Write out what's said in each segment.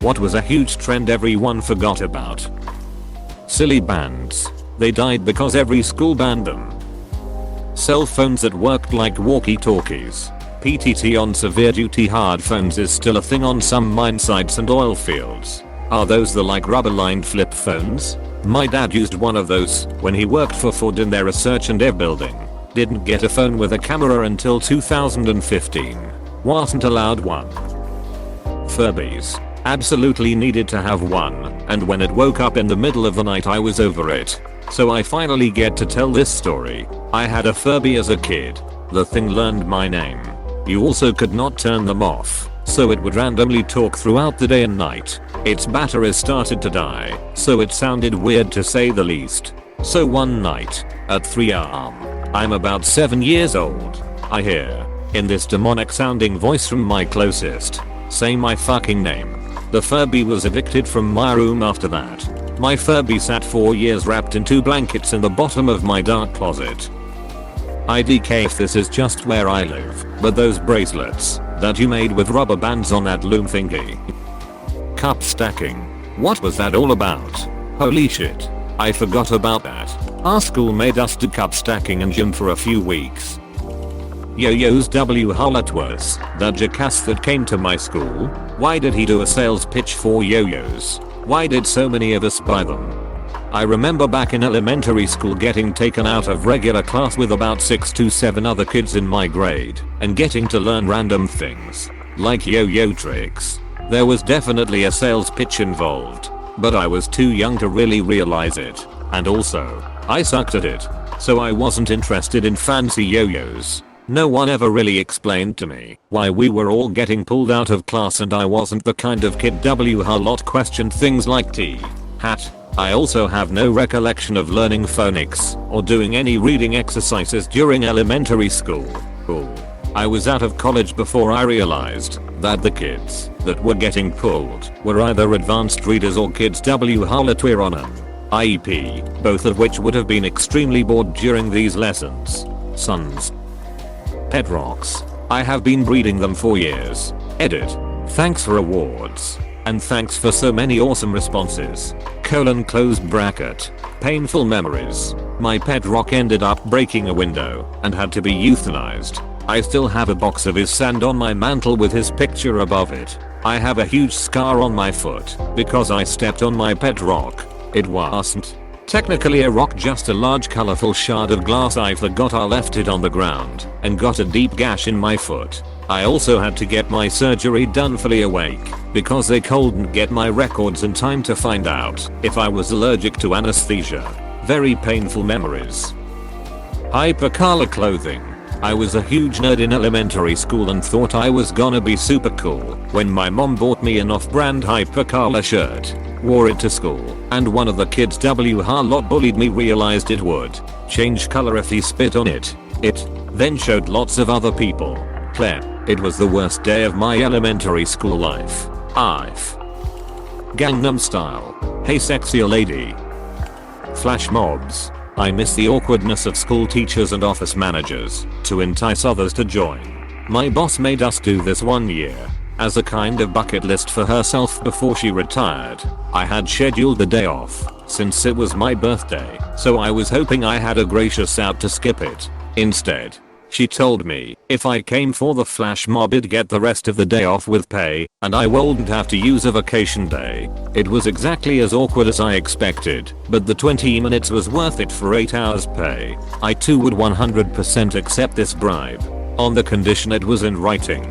What was a huge trend everyone forgot about? Silly bands. They died because every school banned them. Cell phones that worked like walkie-talkies. PTT on severe duty hard phones is still a thing on some mine sites and oil fields. Are those the like rubber lined flip phones? My dad used one of those when he worked for Ford in their research and dev building. Didn't get a phone with a camera until 2015. Wasn't allowed one. Furbies. Absolutely needed to have one, and when it woke up in the middle of the night I was over it. So I finally get to tell this story. I had a Furby as a kid. The thing learned my name. You also could not turn them off, so it would randomly talk throughout the day and night. Its batteries started to die, so it sounded weird to say the least. So one night, at 3 am, I'm about 7 years old, I hear, in this demonic sounding voice from my closest, say my fucking name. The Furby was evicted from my room after that. My Furby sat 4 years wrapped in 2 blankets in the bottom of my dark closet. IDK if this is just where I live, but those bracelets that you made with rubber bands on that loom thingy. Cup stacking. What was that all about? Holy shit. I forgot about that. Our school made us do cup stacking and gym for a few weeks. Yo-Yo's W Hullet was that jackass that came to my school. Why did he do a sales pitch for yo-yos? Why did so many of us buy them? I remember back in elementary school getting taken out of regular class with about 6 to 7 other kids in my grade and getting to learn random things like yo-yo tricks. There was definitely a sales pitch involved, but I was too young to really realize it, and also, I sucked at it, so I wasn't interested in fancy yo-yos. No one ever really explained to me why we were all getting pulled out of class and I wasn't the kind of kid W Hulot questioned things like hat. I also have no recollection of learning phonics or doing any reading exercises during elementary school. I was out of college before I realized that the kids that were getting pulled were either advanced readers or kids W Hulot were on an IEP, both of which would have been extremely bored during these lessons. Sons. Pet rocks. I have been breeding them for years. Edit. Thanks for awards. And thanks for so many awesome responses. Close bracket. Painful memories. My pet rock ended up breaking a window and had to be euthanized. I still have a box of his sand on my mantle with his picture above it. I have a huge scar on my foot because I stepped on my pet rock. It wasn't technically a rock, just a large colorful shard of glass. I forgot I left it on the ground and got a deep gash in my foot. I also had to get my surgery done fully awake because they couldn't get my records in time to find out if I was allergic to anesthesia. Very painful memories. Hypercolor clothing. I was a huge nerd in elementary school and thought I was gonna be super cool when my mom bought me an off-brand hypercolor shirt. Wore it to school, and one of the kids W Hulot bullied me, realized it would change color if he spit on it. It then showed lots of other people. Claire, it was the worst day of my elementary school life. I've Gangnam Style. Hey sexy lady. Flash mobs. I miss the awkwardness of school teachers and office managers to entice others to join. My boss made us do this one year as a kind of bucket list for herself before she retired. I had scheduled the day off since it was my birthday, so I was hoping I had a gracious out to skip it. Instead, she told me if I came for the flash mob I'd get the rest of the day off with pay and I wouldn't have to use a vacation day. It was exactly as awkward as I expected, but the 20 minutes was worth it for 8 hours pay. I too would 100% accept this bribe, on the condition it was in writing.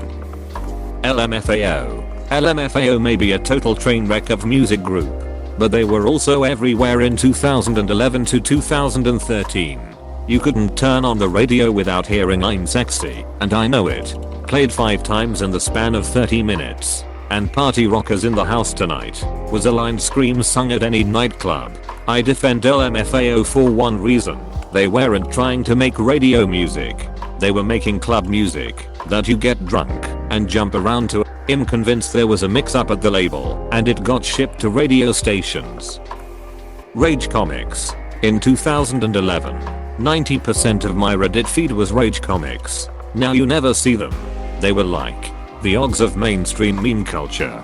LMFAO. LMFAO may be a total train wreck of music group, but they were also everywhere in 2011 to 2013. You couldn't turn on the radio without hearing I'm Sexy, and I Know It, played 5 times in the span of 30 minutes. And Party Rockers in the House Tonight was a line scream sung at any nightclub. I defend LMFAO for one reason. They weren't trying to make radio music. They were making club music that you get drunk and jump around to. I'm convinced there was a mix-up at the label and it got shipped to radio stations. Rage comics. In 2011, 90% of my Reddit feed was Rage comics. Now you never see them. They were like the Oggs of mainstream meme culture.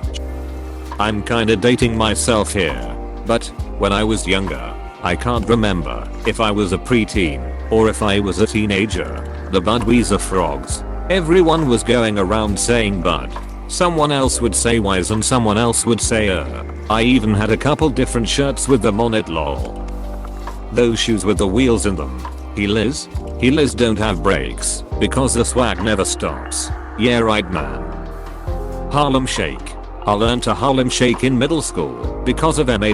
I'm kinda dating myself here, but when I was younger, I can't remember if I was a preteen or if I was a teenager. The Budweiser frogs. Everyone was going around saying Bud. Someone else would say Wise and someone else would say I even had a couple different shirts with them on it, lol. Those shoes with the wheels in them. Heelers don't have brakes because the swag never stops. Yeah, right, man. Harlem Shake. I learned to Harlem Shake in middle school because of $MA$E.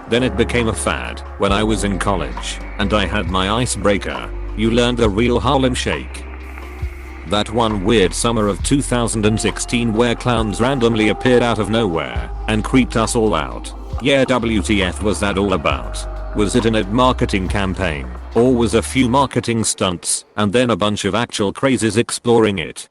Then it became a fad when I was in college and I had my icebreaker. You learned the real Harlem Shake. That one weird summer of 2016 where clowns randomly appeared out of nowhere and creeped us all out. Yeah, WTF was that all about? Was it an ad marketing campaign, or was a few marketing stunts and then a bunch of actual crazes exploring it?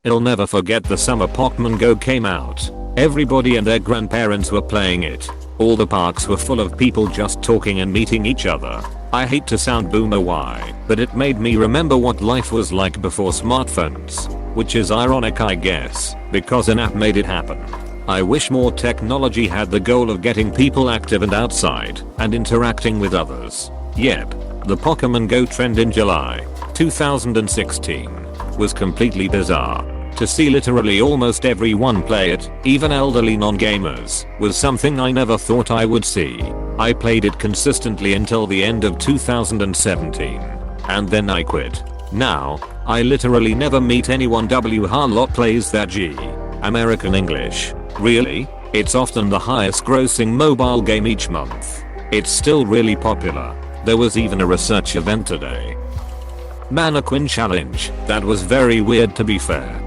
I'll never forget the summer Pokemon Go came out. Everybody and their grandparents were playing it. All the parks were full of people just talking and meeting each other. I hate to sound boomer why, but it made me remember what life was like before smartphones. Which is ironic, I guess, because an app made it happen. I wish more technology had the goal of getting people active and outside and interacting with others. Yep, the Pokemon Go trend in July 2016 was completely bizarre. To see literally almost everyone play it, even elderly non-gamers, was something I never thought I would see. I played it consistently until the end of 2017. And then I quit. Now, I literally never meet anyone who plays that American English. Really? It's often the highest grossing mobile game each month. It's still really popular. There was even a research event today. Mannequin challenge. That was very weird, to be fair.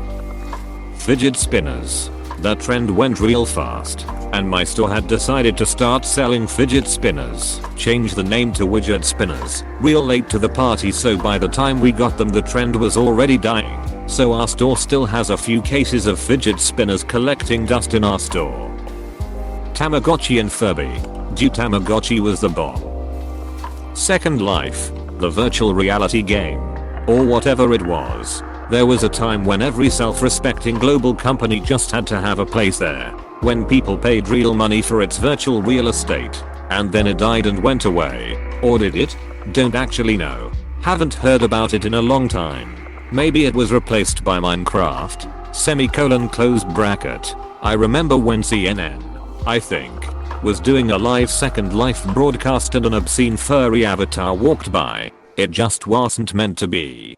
Fidget spinners. That trend went real fast, and my store had decided to start selling fidget spinners. Change the name to widget spinners. Real late to the party, so by the time we got them the trend was already dying. So our store still has a few cases of fidget spinners collecting dust in our store. Tamagotchi and Furby. Tamagotchi was the bomb. Second Life. The virtual reality game. Or whatever it was. There was a time when every self-respecting global company just had to have a place there. When people paid real money for its virtual real estate. And then it died and went away. Or did it? Don't actually know. Haven't heard about it in a long time. Maybe it was replaced by Minecraft. Semicolon closed bracket. I remember when CNN, I think, was doing a live Second Life broadcast and an obscene furry avatar walked by. It just wasn't meant to be.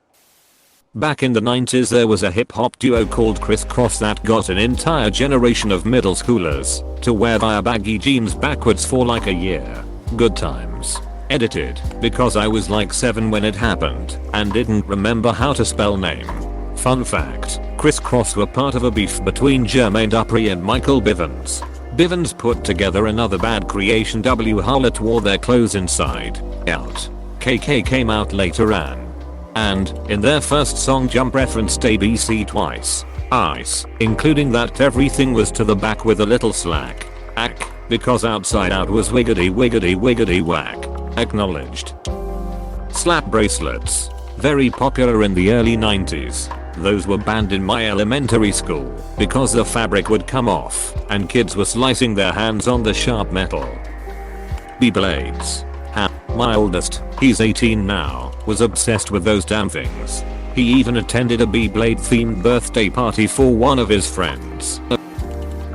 Back in the 90s there was a hip hop duo called Criss Cross that got an entire generation of middle schoolers to wear their baggy jeans backwards for like a year. Good times. Edited because I was like 7 when it happened and didn't remember how to spell name. Fun fact, Criss Cross were part of a beef between Jermaine Dupri and Michael Bivins. Bivins put together another bad creation Harlot wore their clothes inside out. KK came out later and in their first song Jump referenced ABC twice. Ice, including that everything was to the back with a little slack. Because outside out was wiggity wiggity wiggity whack. Acknowledged. Slap bracelets. Very popular in the early 90s. Those were banned in my elementary school because the fabric would come off and kids were slicing their hands on the sharp metal. Beyblades. My oldest, he's 18 now, was obsessed with those damn things. He even attended a Beyblade themed birthday party for one of his friends.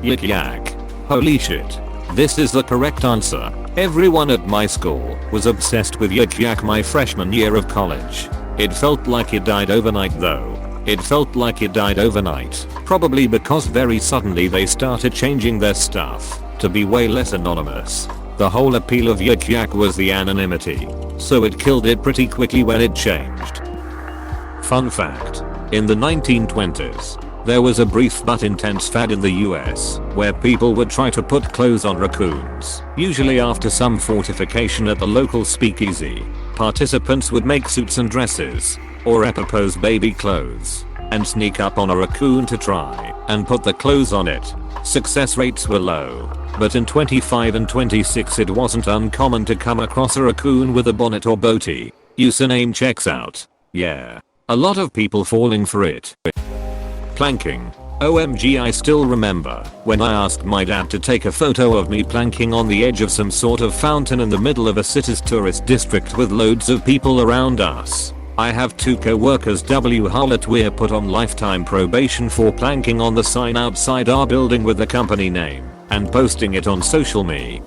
Yik yak. Holy shit. This is the correct answer. Everyone at my school was obsessed with Yik yak my freshman year of college. It felt like it died overnight though. It felt like it died overnight. Probably because very suddenly they started changing their stuff to be way less anonymous. The whole appeal of Yik yak was the anonymity. So it killed it pretty quickly when it changed. Fun fact. In the 1920s, there was a brief but intense fad in the US where people would try to put clothes on raccoons. Usually after some fortification at the local speakeasy, participants would make suits and dresses, or epipose baby clothes, and sneak up on a raccoon to try and put the clothes on it. Success rates were low, but in 25 and 26 it wasn't uncommon to come across a raccoon with a bonnet or boatie. Username checks out. Yeah. A lot of people falling for it. Planking. OMG, I still remember when I asked my dad to take a photo of me planking on the edge of some sort of fountain in the middle of a city's tourist district with loads of people around us. I have 2 co-workers Harlot we're put on lifetime probation for planking on the sign outside our building with the company name and posting it on social media.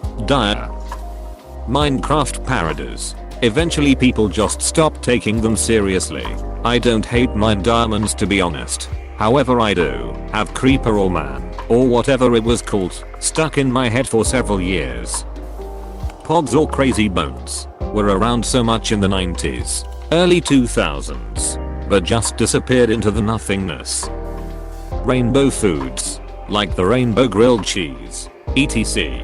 Minecraft parodies. Eventually people just stopped taking them seriously. I don't hate mine diamonds to be honest. However, I do have Creeper or Man, or whatever it was called, stuck in my head for several years. Pogs or Crazy Bones were around so much in the 90s, early 2000s, but just disappeared into the nothingness. Rainbow foods, like the rainbow grilled cheese, etc.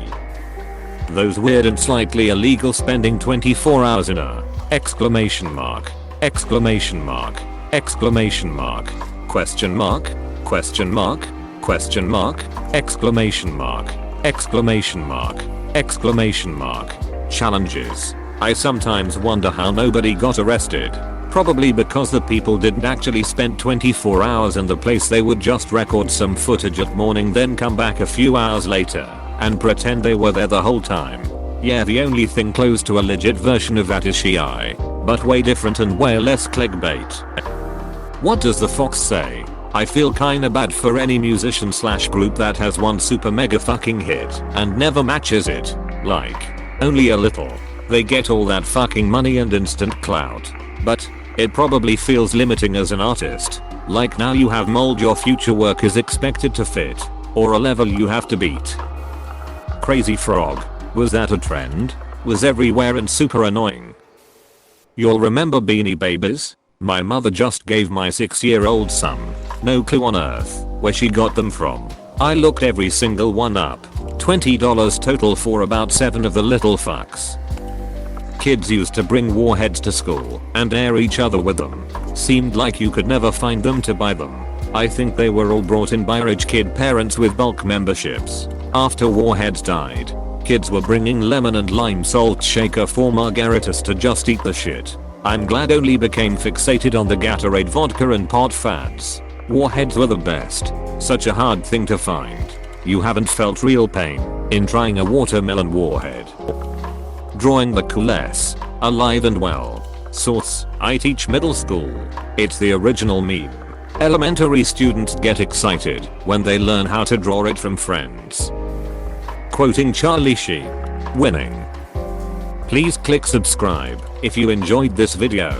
Those weird and slightly illegal spending 24 hours in a exclamation mark, exclamation mark, exclamation mark, question mark, question mark, question mark, exclamation mark, exclamation mark, exclamation mark, challenges. I sometimes wonder how nobody got arrested. Probably because the people didn't actually spend 24 hours in the place. They would just record some footage at morning, then come back a few hours later and pretend they were there the whole time. Yeah, the only thing close to a legit version of that is Shy, but way different and way less clickbait. What does the fox say? I feel kinda bad for any musician / group that has one super mega fucking hit and never matches it. Like, only a little. They get all that fucking money and instant clout. But it probably feels limiting as an artist. Like now you have mold your future work is expected to fit, or a level you have to beat. Crazy Frog. Was that a trend? Was everywhere and super annoying. You'll remember Beanie Babies? My mother just gave my 6-year-old son no clue on earth where she got them from. I looked every single one up. $20 total for about 7 of the little fucks. Kids used to bring warheads to school and air each other with them. Seemed like you could never find them to buy them. I think they were all brought in by rich kid parents with bulk memberships. After warheads died, kids were bringing lemon and lime salt shaker for margaritas to just eat the shit. I'm glad only became fixated on the Gatorade vodka and pod fads. Warheads were the best. Such a hard thing to find. You haven't felt real pain in trying a watermelon warhead. Drawing the coolest, alive and well. Source, I teach middle school. It's the original meme. Elementary students get excited when they learn how to draw it from friends. Quoting Charlie Sheen. Winning. Please click subscribe if you enjoyed this video.